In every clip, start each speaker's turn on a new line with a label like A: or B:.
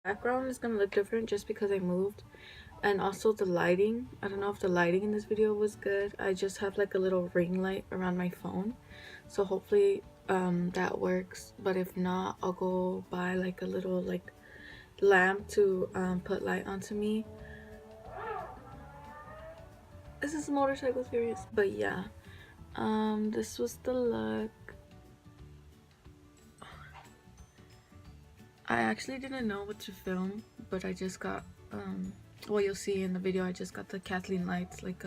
A: Background is gonna look different just because I moved, and also the lighting. I don't know if the lighting in this video was good. I just have like a little ring light around my phone, so hopefully that works. But if not, I'll go buy like a little like lamp to put light onto me. This is motorcycle series. But yeah, this was the look. I actually didn't know what to film, but I just got well, you'll see in the video, I just got the Kathleen Lights like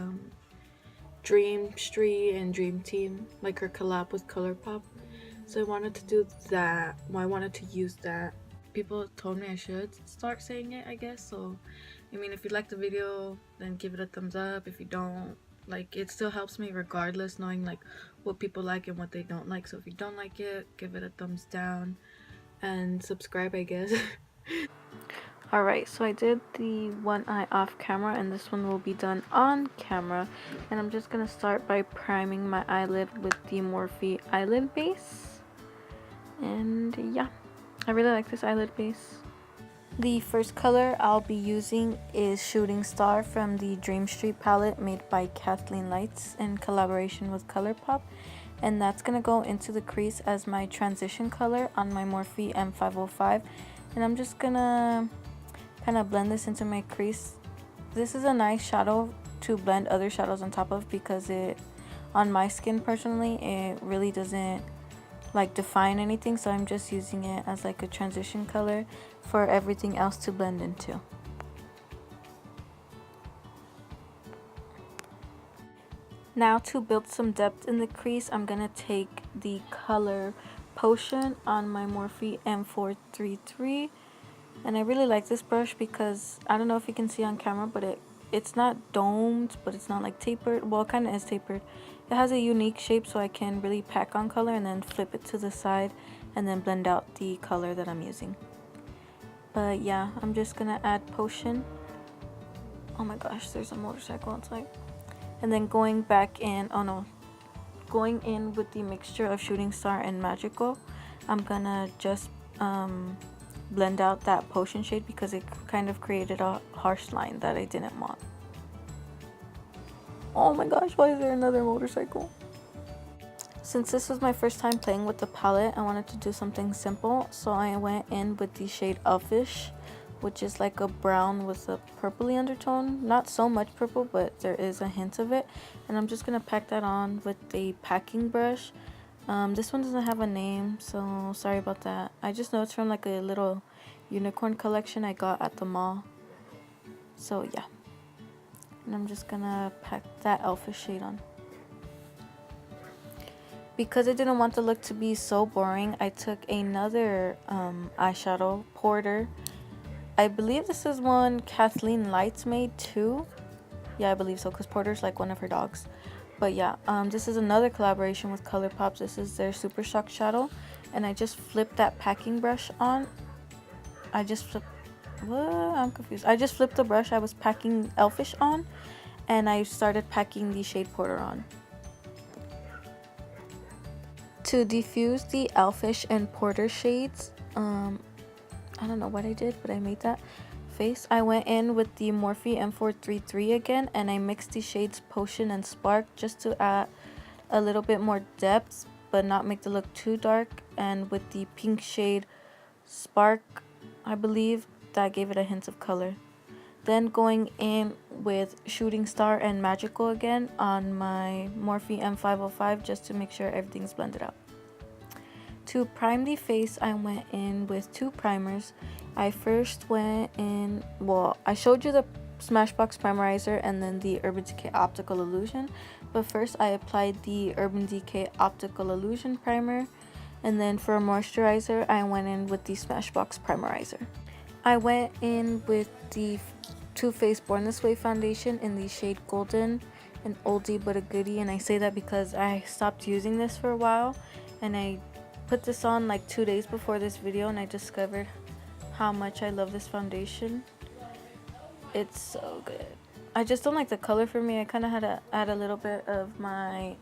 A: Dream Street and Dream Team, like her collab with ColourPop. So I wanted to do that. Well, I wanted to use that. People told me I should start saying it, I guess. So I mean, if you like the video, then give it a thumbs up. If you don't, like, it still helps me regardless, knowing like what people like and what they don't like. So if you don't like it, give it a thumbs down and subscribe, I guess. Alright, so I did the one eye off camera, and this one will be done on camera. And I'm just gonna start by priming my eyelid with the Morphe eyelid base. And yeah, I really like this eyelid base. The first color I'll be using is Shooting Star from the Dream Street palette made by Kathleen Lights in collaboration with ColourPop. And that's gonna go into the crease as my transition color on my Morphe M505. And I'm just gonna kind of blend this into my crease. This is a nice shadow to blend other shadows on top of, because it, on my skin personally, it really doesn't like define anything, so I'm just using it as like a transition color for everything else to blend into. Now to build some depth in the crease, I'm gonna take the color Potion on my Morphe M433. And I really like this brush because, I don't know if you can see on camera, but it's not domed, but it's not like tapered. Well, it kind of is tapered. It has a unique shape, so I can really pack on color and then flip it to the side and then blend out the color that I'm using. But yeah, I'm just gonna add Potion. Oh my gosh, there's a motorcycle outside. And then going back in, going in with the mixture of Shooting Star and Magical, I'm gonna just blend out that Potion shade because it kind of created a harsh line that I didn't want. Oh my gosh, why is there another motorcycle? Since this was my first time playing with the palette, I wanted to do something simple, so I went in with the shade Elfish, which is like a brown with a purpley undertone. Not so much purple, but there is a hint of it. And I'm just gonna pack that on with a packing brush. This one doesn't have a name, so sorry about that. I just know it's from like a little unicorn collection I got at the mall. So yeah. And I'm just gonna pack that Elfish shade on. Because I didn't want the look to be so boring, I took another eyeshadow, Porter. I believe this is one Kathleen Lights made too. Yeah, I believe so, because Porter's like one of her dogs. But yeah, this is another collaboration with ColourPop. This is their Super Shock Shadow. And I just flipped that packing brush on. I'm confused. I just flipped the brush I was packing Elfish on. And I started packing the shade Porter on. To diffuse the Elfish and Porter shades, I don't know what I did, but I made that face. I went in with the Morphe M433 again, and I mixed the shades Potion and Spark just to add a little bit more depth but not make the look too dark. And with the pink shade Spark, I believe, that gave it a hint of color. Then going in with Shooting Star and Magical again on my Morphe M505 just to make sure everything's blended out. To prime the face, I went in with two primers. I first went in, well, I showed you the Smashbox Primerizer and then the Urban Decay Optical Illusion. But first I applied the Urban Decay Optical Illusion Primer. And then for moisturizer, I went in with the Smashbox Primerizer. I went in with the Too Faced Born This Way foundation in the shade Golden, an oldie but a goodie. And I say that because I stopped using this for a while. And I put this on like 2 days before this video, and I discovered how much I love this foundation. It's so good. I just don't like the color for me. I kind of had to add a little bit of my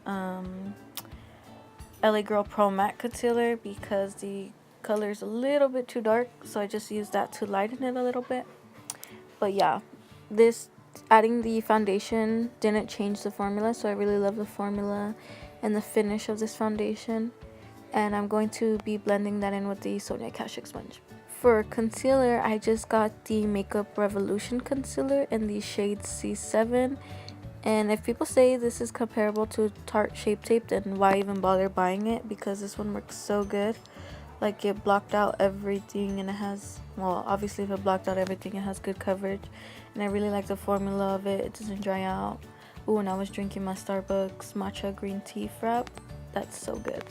A: LA Girl Pro Matte Concealer because the color is a little bit too dark, so I just used that to lighten it a little bit. But yeah, this adding the foundation didn't change the formula, so I really love the formula and the finish of this foundation. And I'm going to be blending that in with the Sonia Kashuk sponge. For concealer, I just got the Makeup Revolution concealer in the shade C7. And if people say this is comparable to Tarte Shape Tape, then why even bother buying it? Because this one works so good. Like, it blocked out everything, and it has, well, obviously if it blocked out everything, it has good coverage. And I really like the formula of it. It doesn't dry out. Ooh, and I was drinking my Starbucks matcha green tea frap. That's so good.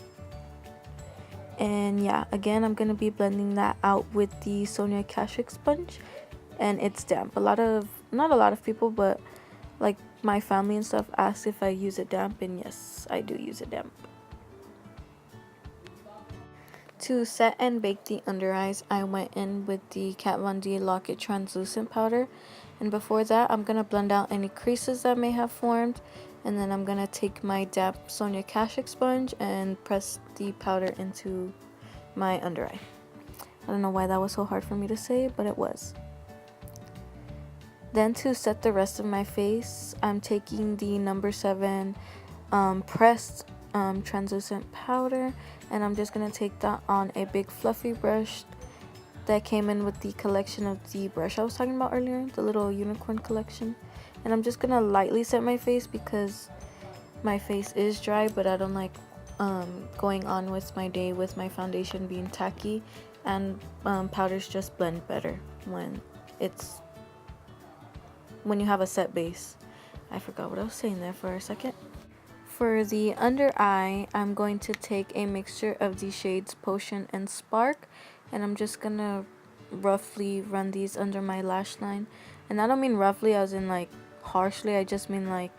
A: And yeah, again, I'm going to be blending that out with the Sonia Kashuk sponge. And it's damp. Not a lot of people, but like my family and stuff ask if I use it damp, and yes, I do use it damp. To set and bake the under eyes, I went in with the Kat Von D Lock It Translucent Powder. And before that, I'm going to blend out any creases that may have formed. And then I'm going to take my damp Sonia Kashuk sponge and press the powder into my under eye. I don't know why that was so hard for me to say, but it was. Then to set the rest of my face, I'm taking the number 7 pressed translucent powder, and I'm just going to take that on a big fluffy brush that came in with the collection of the brush I was talking about earlier, the little unicorn collection. And I'm just going to lightly set my face because my face is dry, but I don't like going on with my day with my foundation being tacky, and powders just blend better when you have a set base. I forgot what I was saying there for a second. For the under eye, I'm going to take a mixture of the shades Potion and Spark, and I'm just gonna roughly run these under my lash line. And I don't mean roughly as in like harshly, I just mean like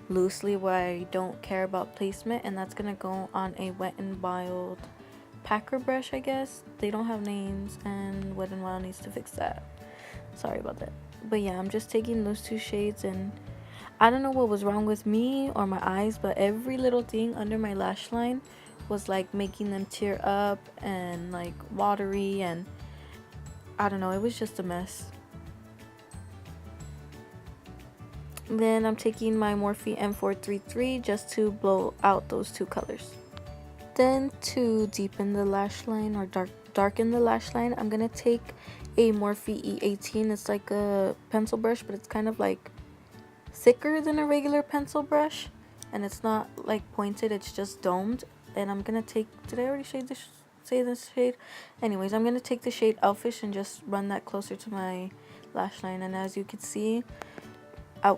A: loosely, where I don't care about placement. And that's gonna go on a Wet n Wild packer brush, I guess. They don't have names, and Wet n Wild needs to fix that. Sorry about that. But yeah, I'm just taking those two shades, and I don't know what was wrong with me or my eyes, but every little thing under my lash line was like making them tear up and like watery, and I don't know, it was just a mess. Then I'm taking my Morphe M433 just to blow out those two colors. Then to deepen the lash line or darken the lash line, I'm gonna take a Morphe E18. It's like a pencil brush, but it's kind of like thicker than a regular pencil brush, and it's not like pointed, it's just domed. And I'm gonna take, did I already say this shade? Anyways, I'm gonna take the shade Elfish and just run that closer to my lash line. And as you can see,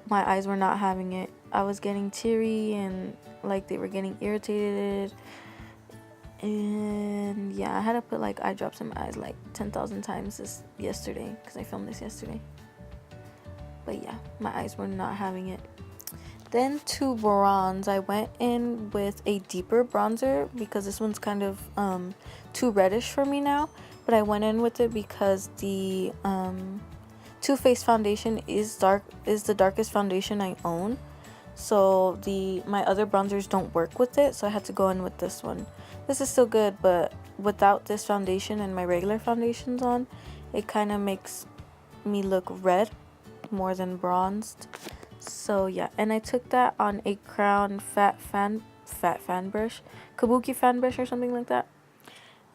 A: my eyes were not having it. I was getting teary and like they were getting irritated. And yeah, I had to put like eye drops in my eyes like 10,000 times yesterday because I filmed this yesterday. But yeah, my eyes were not having it. Then to bronze, I went in with a deeper bronzer because this one's kind of too reddish for me now. But I went in with it because the Too Faced foundation is the darkest foundation I own. So my other bronzers don't work with it, so I had to go in with this one. This is still good, but without this foundation and my regular foundations on, it kind of makes me look red more than bronzed. So yeah, and I took that on a Crown fat fan brush, kabuki fan brush or something like that.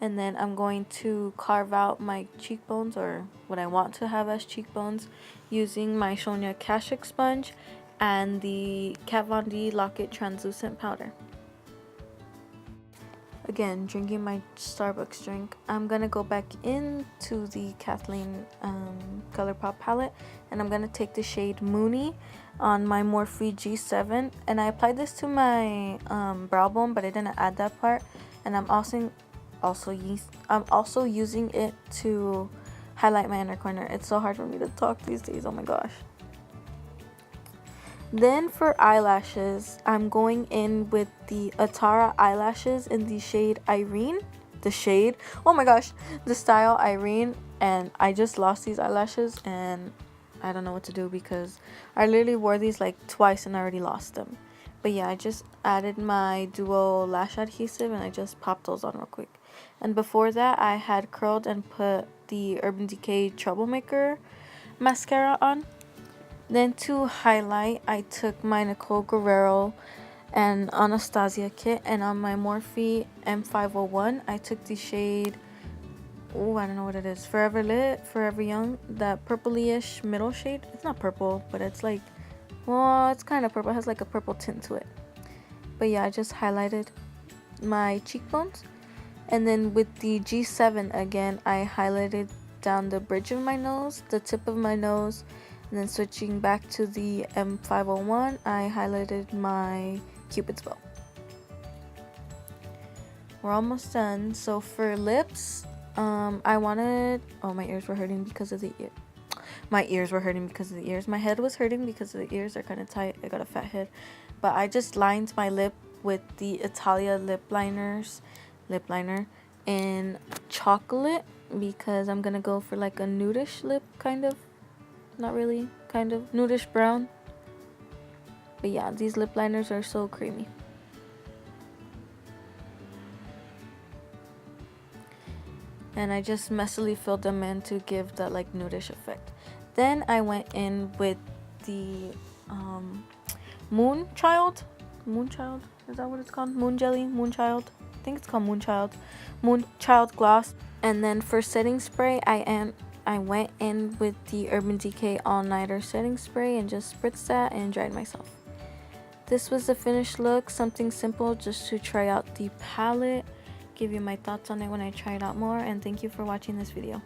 A: And then I'm going to carve out my cheekbones, or what I want to have as cheekbones, using my Sonia Kashuk sponge and the Kat Von D Lock It Translucent Powder. Again, drinking my Starbucks drink. I'm gonna go back into the Kathleen ColourPop palette, and I'm gonna take the shade Moony on my Morphe G7, and I applied this to my brow bone, but I didn't add that part. And I'm also using it to highlight my inner corner. It's so hard for me to talk these days, oh my gosh. Then for eyelashes, I'm going in with the Atara eyelashes in the shade Irene. The style Irene. And I just lost these eyelashes, and I don't know what to do because I literally wore these like twice and I already lost them. But yeah, I just added my duo lash adhesive and I just popped those on real quick. And before that, I had curled and put the Urban Decay Troublemaker mascara on. Then to highlight, I took my Nicole Guerrero and Anastasia kit, and on my Morphe M501, I took the shade, oh, I don't know what it is, Forever Lit, Forever Young, that purpley-ish middle shade. It's not purple, but it's like, well, it's kind of purple. It has like a purple tint to it. But yeah, I just highlighted my cheekbones. And then with the G7 again, I highlighted down the bridge of my nose, the tip of my nose, and then switching back to the M501, I highlighted my Cupid's bow. We're almost done. So for lips, I wanted, oh, my ears were hurting because of the ear. My ears were hurting because of the ears. My head was hurting because the ears are kind of tight. I got a fat head. But I just lined my lip with the Italia lip liner in chocolate because I'm gonna go for like a nudish lip, kind of. Not really, kind of nudish brown. But yeah, these lip liners are so creamy. And I just messily filled them in to give that like nudish effect. Then I went in with the Moonchild, is that what it's called? Moon Jelly, Moonchild. I think it's called Moonchild gloss. And then for setting spray, I went in with the Urban Decay All Nighter setting spray and just spritzed that and dried myself. This was the finished look, something simple just to try out the palette, give you my thoughts on it when I try it out more, and thank you for watching this video.